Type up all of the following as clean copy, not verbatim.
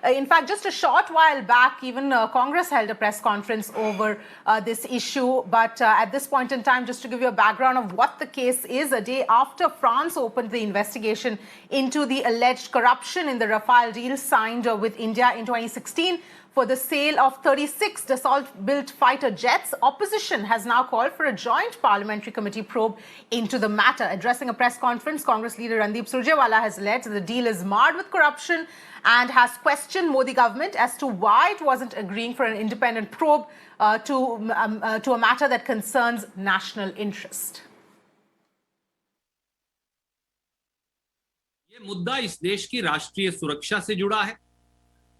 In fact, just a short while back, even Congress held a press conference over this issue. But at this point in time, just to give you a background of what the case is, a day after France opened the investigation into the alleged corruption in the Rafale deal signed with India in 2016 for the sale of 36 Dassault-built fighter jets, opposition has now called for a joint parliamentary committee probe into the matter. Addressing a press conference, Congress leader Randeep Surjewala has alleged that the deal is marred with corruption and has questioned Modi government as to why it wasn't agreeing for an independent probe to a matter that concerns national interest. ये मुद्दा इस देश की राष्ट्रीय सुरक्षा से जुड़ा है।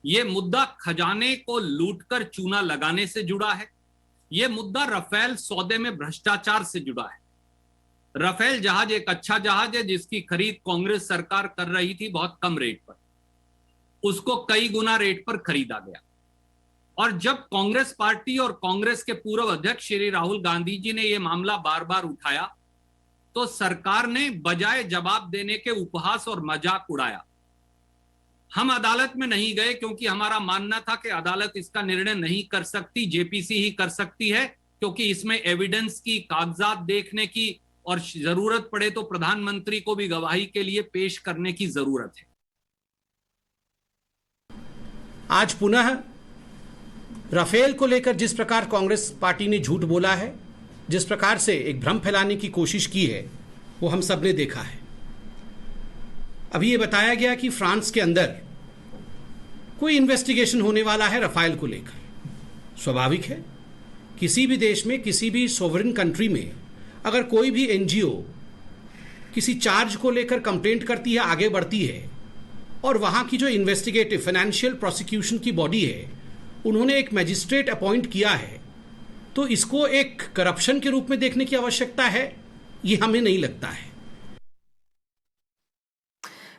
ये मुद्दा खजाने को लूटकर चूना लगाने से जुड़ा है। ये मुद्दा राफेल सौदे में भ्रष्टाचार से जुड़ा है। राफेल जहाज एक अच्छा जहाज है जिसकी खरीद कांग्रेस सरकार कर रही थी बहुत कम रेट पर, उसको कई गुना रेट पर खरीदा गया। और जब कांग्रेस पार्टी और कांग्रेस के पूर्व अध्यक्ष श्री राहुल गांधी जी ने यह मामला बार बार उठाया तो सरकार ने बजाय जवाब देने के उपहास और मजाक उड़ाया। हम अदालत में नहीं गए क्योंकि हमारा मानना था कि अदालत इसका निर्णय नहीं कर सकती, जेपीसी ही कर सकती है, क्योंकि इसमें एविडेंस की, कागजात देखने की और जरूरत पड़े तो प्रधानमंत्री को भी गवाही के लिए पेश करने की जरूरत है। आज पुनः राफेल को लेकर जिस प्रकार कांग्रेस पार्टी ने झूठ बोला है, जिस प्रकार से एक भ्रम फैलाने की कोशिश की है, वो हम सब ने देखा है। अभी ये बताया गया कि फ्रांस के अंदर कोई इन्वेस्टिगेशन होने वाला है राफेल को लेकर। स्वाभाविक है, किसी भी देश में, किसी भी सोवरेन कंट्री में अगर कोई भी एनजीओ किसी चार्ज को लेकर कंप्लेंट करती है, आगे बढ़ती है, और वहाँ की जो इन्वेस्टिगेटिव फाइनेंशियल प्रोसिक्यूशन की बॉडी है, उन्होंने एक मैजिस्ट्रेट अपॉइंट किया है, तो इसको एक करप्शन के रूप में देखने की आवश्यकता है, ये हमें नहीं लगता है।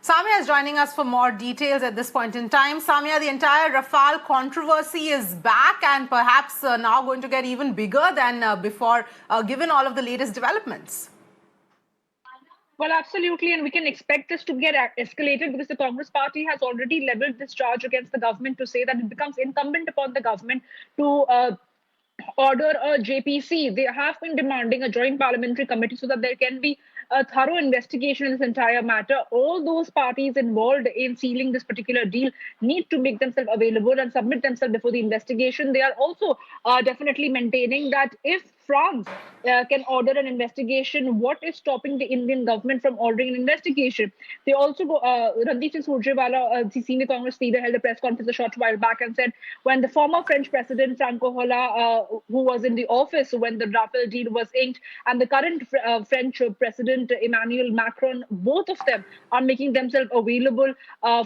Samia is joining us for more details at this point in time. Samia, the entire Rafale controversy is back and perhaps now going to get even bigger than before, given all of the latest developments. Well, absolutely, and we can expect this to get escalated because the Congress party has already leveled this charge against the government to say that it becomes incumbent upon the government to order a JPC. They have been demanding a joint parliamentary committee so that there can be a thorough investigation in this entire matter. All those parties involved in sealing this particular deal need to make themselves available and submit themselves before the investigation. They are also definitely maintaining that if France can order an investigation, what is stopping the Indian government from ordering an investigation? They also go, Randeep Surjewala, the senior Congress leader, held a press conference a short while back and said when the former French president, Franco Holla, who was in the office when the Rafale deal was inked, and the current French president, Emmanuel Macron, both of them are making themselves available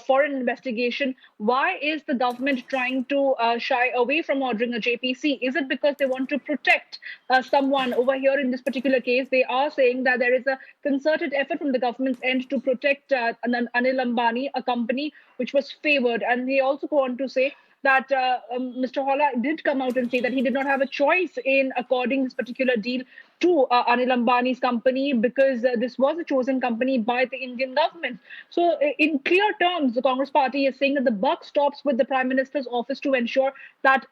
for an investigation. Why is the government trying to shy away from ordering a JPC? Is it because they want to protect someone? Over here in this particular case, they are saying that there is a concerted effort from the government's end to protect Anil Ambani, a company which was favored. And they also go on to say that Mr. Holla did come out and say that he did not have a choice in according this particular deal to Anil Ambani's company because this was a chosen company by the Indian government. So in clear terms, the Congress party is saying that the buck stops with the Prime Minister's office to ensure that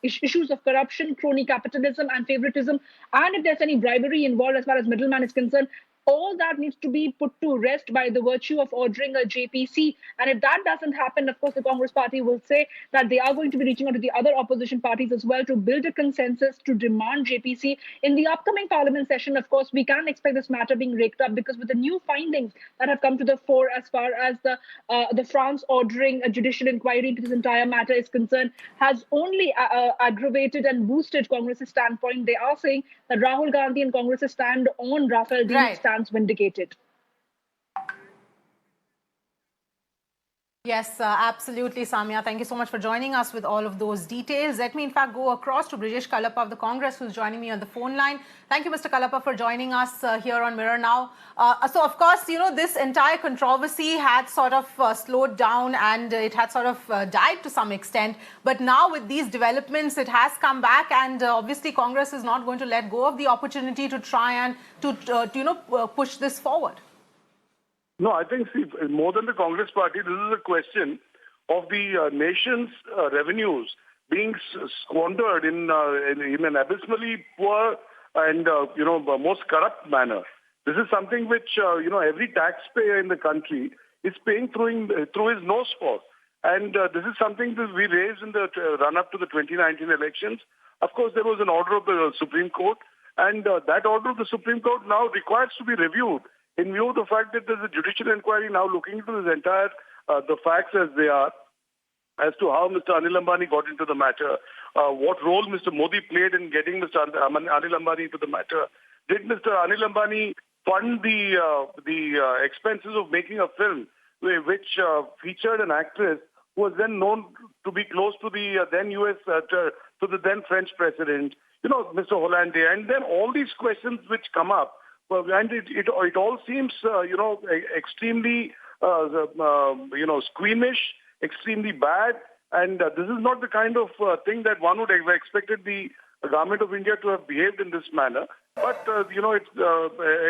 issues of corruption, crony capitalism and favoritism, and if there's any bribery involved as far as middleman is concerned, all that needs to be put to rest by the virtue of ordering a JPC. And if that doesn't happen, of course, the Congress party will say that they are going to be reaching out to the other opposition parties as well to build a consensus to demand JPC. In the upcoming parliament session, of course, we can expect this matter being raked up because with the new findings that have come to the fore as far as the France ordering a judicial inquiry into this entire matter is concerned, has only aggravated and boosted Congress's standpoint. They are saying that Rahul Gandhi and Congress's stand on Rafale deal stands vindicated. Yes, absolutely, Samia. Thank you so much for joining us with all of those details. Let me, in fact, go across to Brijesh Kalapa of the Congress, who's joining me on the phone line. Thank you, Mr. Kalapa, for joining us here on Mirror Now. So, of course, you know, this entire controversy had sort of slowed down and it had sort of died to some extent. But now with these developments, it has come back, and obviously Congress is not going to let go of the opportunity to try and to push this forward. No, I think, see, more than the Congress party, this is a question of the nation's revenues being squandered in an abysmally poor and, most corrupt manner. This is something which, every taxpayer in the country is paying through his nose for. And this is something that we raised in the run-up to the 2019 elections. Of course, there was an order of the Supreme Court, and that order of the Supreme Court now requires to be reviewed in view of the fact that there's a judicial inquiry now looking into this entire, the facts as they are, as to how Mr. Anil Ambani got into the matter, what role Mr. Modi played in getting Mr. Anil Ambani into the matter. Did Mr. Anil Ambani fund the expenses of making a film which featured an actress who was then known to be close to the then U.S., to the then French president, Mr. Hollande, and then all these questions which come up, and it all seems, extremely, squeamish, extremely bad, and this is not the kind of thing that one would have expected the government of India to have behaved in this manner. But, it's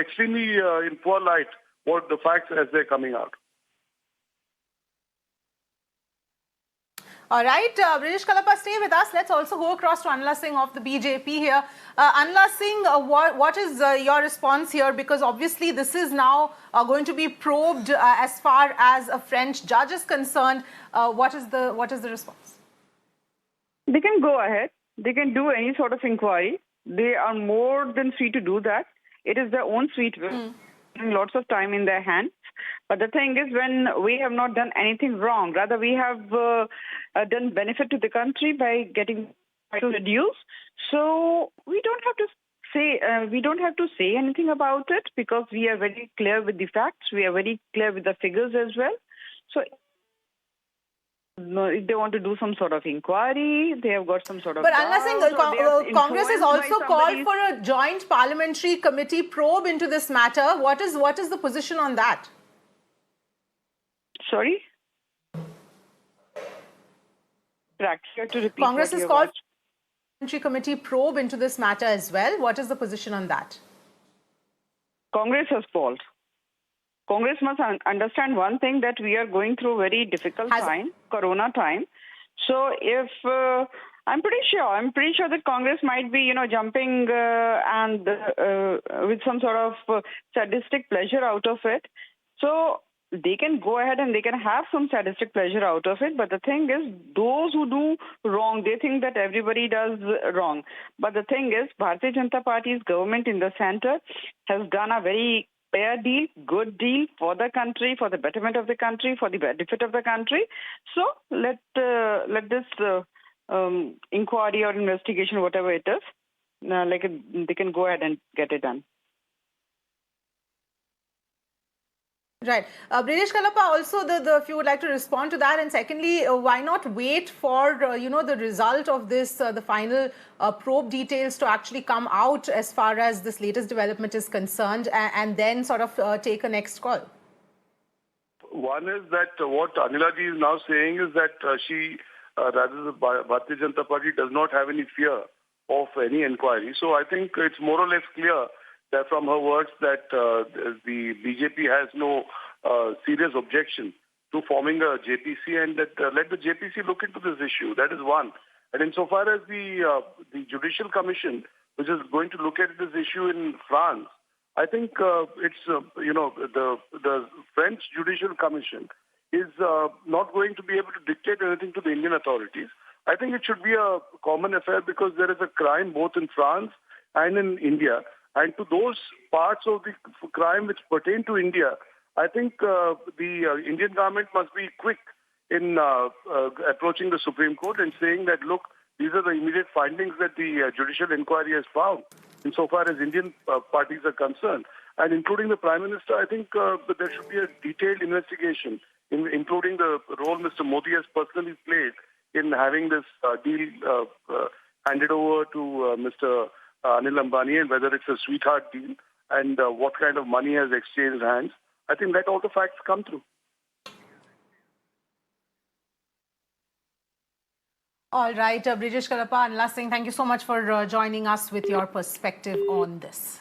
extremely in poor light what the facts as they're coming out. All right, Brijesh Kalapa, stay with us. Let's also go across to Anila Singh of the BJP here. Anila Singh, what is your response here? Because obviously this is now going to be probed as far as a French judge is concerned. What is the response? They can go ahead. They can do any sort of inquiry. They are more than free to do that. It is their own sweet will. Lots of time in their hands. But the thing is, when we have not done anything wrong, rather we have done benefit to the country by getting to reduce. So we don't have to say anything about it because we are very clear with the facts. We are very clear with the figures as well. So if they want to do some sort of inquiry, they have got some sort of. But Anila Singh, Congress has also called for a joint parliamentary committee probe into this matter. What is the position on that? Sorry? Congress has called for a parliamentary committee probe into this matter as well. What is the position on that? Congress has called. Congress must understand one thing, that we are going through a very difficult time, Corona time. So if I'm pretty sure that Congress might be, jumping and with some sort of sadistic pleasure out of it. So they can go ahead and they can have some sadistic pleasure out of it. But the thing is, those who do wrong, they think that everybody does wrong. But the thing is, Bharatiya Janata Party's government in the center has done a very fair deal, good deal for the country, for the betterment of the country, for the benefit of the country. So let this inquiry or investigation, whatever it is, they can go ahead and get it done. Right. Brijesh Kalapa, also, if you would like to respond to that. And secondly, why not wait for, the result of this, the final probe details to actually come out as far as this latest development is concerned, and then sort of take a next call? One is that what Anila ji is now saying is that she, rather the Bharatiya Janata Party, does not have any fear of any inquiry. So I think it's more or less clear that from her words that the BJP has no serious objection to forming a JPC, and that let the JPC look into this issue. That is one. And insofar as the Judicial Commission, which is going to look at this issue in France, I think it's, the French Judicial Commission is not going to be able to dictate anything to the Indian authorities. I think it should be a common affair because there is a crime both in France and in India. And to those parts of the crime which pertain to India, I think the Indian government must be quick in approaching the Supreme Court and saying that, look, these are the immediate findings that the judicial inquiry has found insofar as Indian parties are concerned. And including the Prime Minister, I think that there should be a detailed investigation, including the role Mr. Modi has personally played in having this deal handed over to Mr. Anil Ambani, and whether it's a sweetheart deal and what kind of money has exchanged hands. I think let all the facts come through. All right, Brijesh Kalapa, Anila Singh, thank you so much for joining us with your perspective on this.